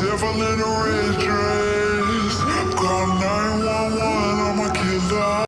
devil in a red dress. Call 911, I'm a killer.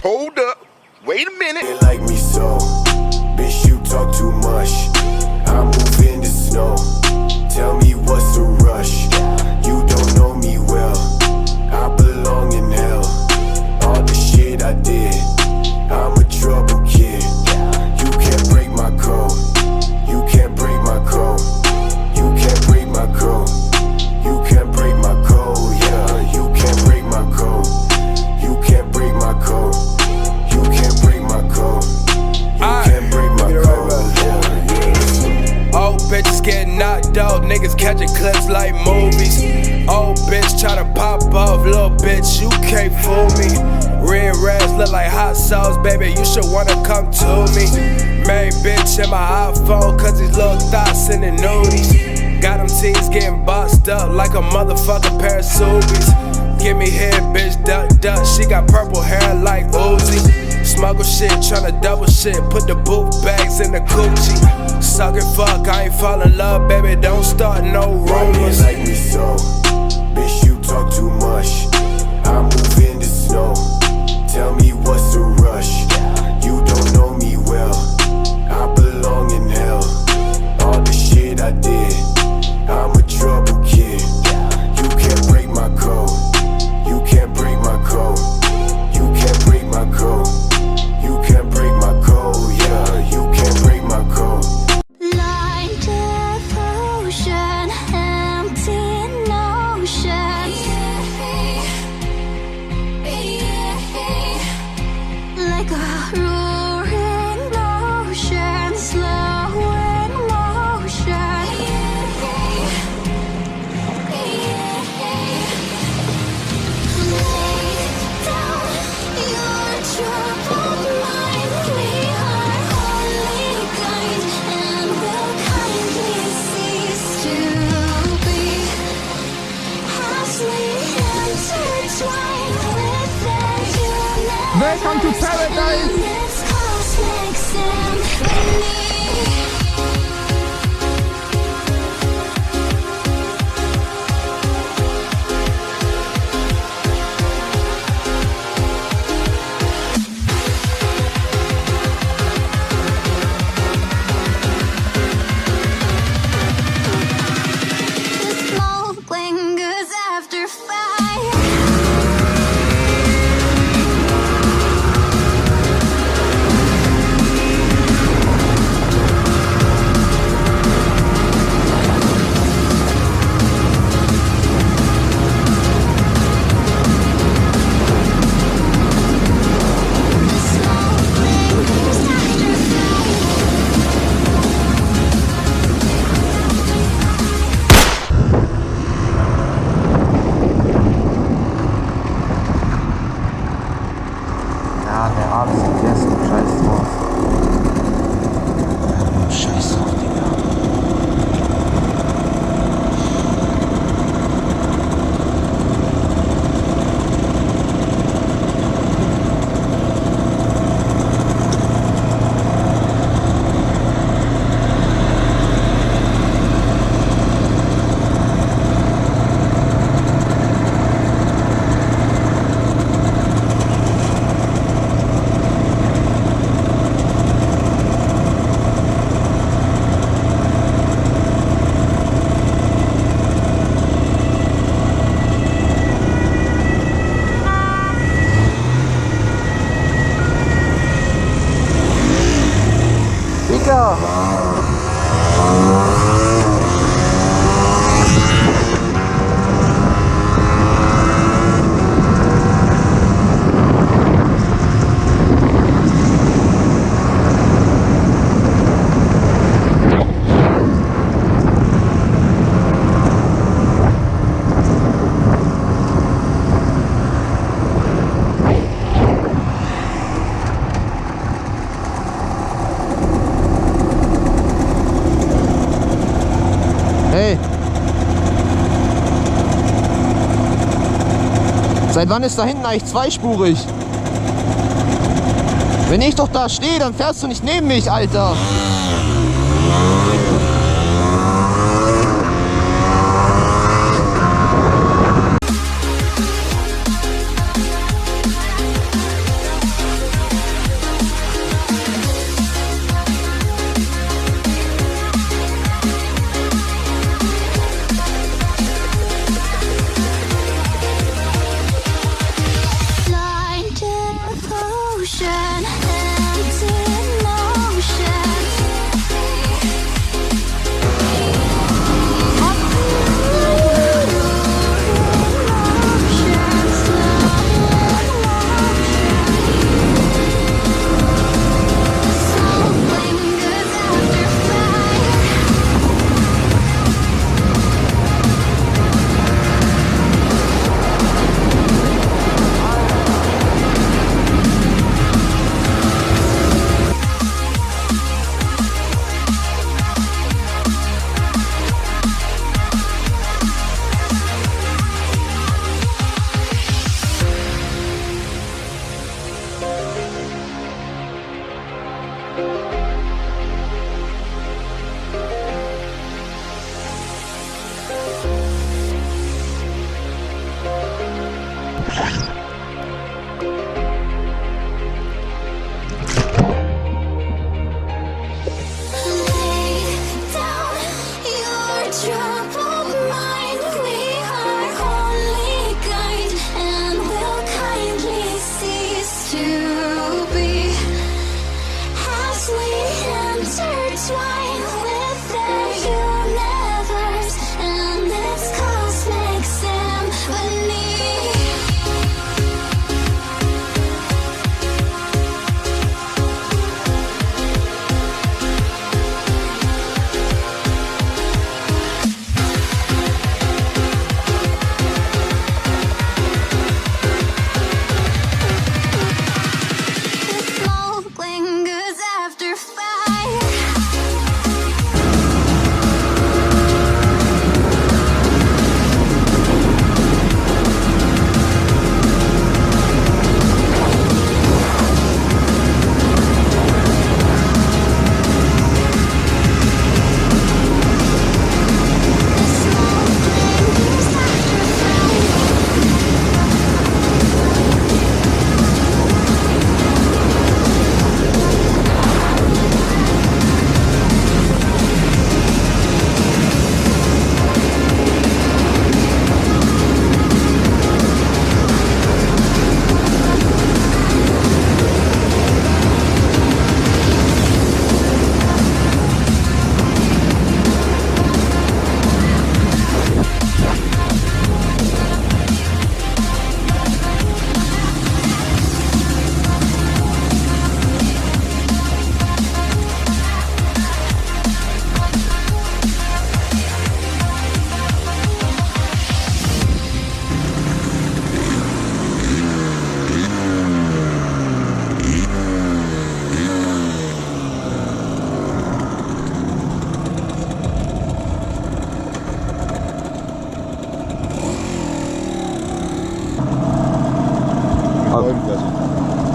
Hold up, wait a minute. They like me so, bitch, you talk too much. I move in the snow, tell me what's the rush. You don't know me well, I belong in hell. All the shit I did, I'm a trouble kid. You can't break my code, you can't break my code. You can't break my code, you can't break my code. Yeah, you can't break my code, you can't break my code. You can't break my code. You can't break my code. Old bitches getting knocked out, niggas catching clips like movies. Old bitch tryna pop off, little bitch, you can't fool me. Red rags look like hot sauce, baby, you should wanna come to me. Main bitch in my iPhone, cause these little thoughts in the nudies. Got them teens getting boxed up like a motherfucking pair of Subies. Give me head, bitch, duck, duck. She got purple hair like Uzi. Smuggle shit, tryna double shit. Put the boot bags in the coochie. Suck it, fuck, I ain't fall in love, baby. Don't start no rumors. Like me so, bitch, you talk too much. I move in the snow. Tell me what's the rush. You don't know me well. I belong in hell. All the shit I did, I'm a trouble kid. You can't break my code. You can't break my code. You can't break my code. You can't break my code. Yeah, you can't break my code. Like devotion, empty notion. Like a roaring ocean, slow in motion. Lay down your troubled mind. We are only kind and will kindly cease to be as we intertwine within you. Welcome to paradise! This cosmic symphony. The smoke lingers after fire. Hey. Seit wann ist da hinten eigentlich zweispurig? Wenn ich doch da stehe, dann fährst du nicht neben mich, Alter.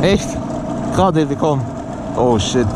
Echt? Gerade gekommen. Oh shit.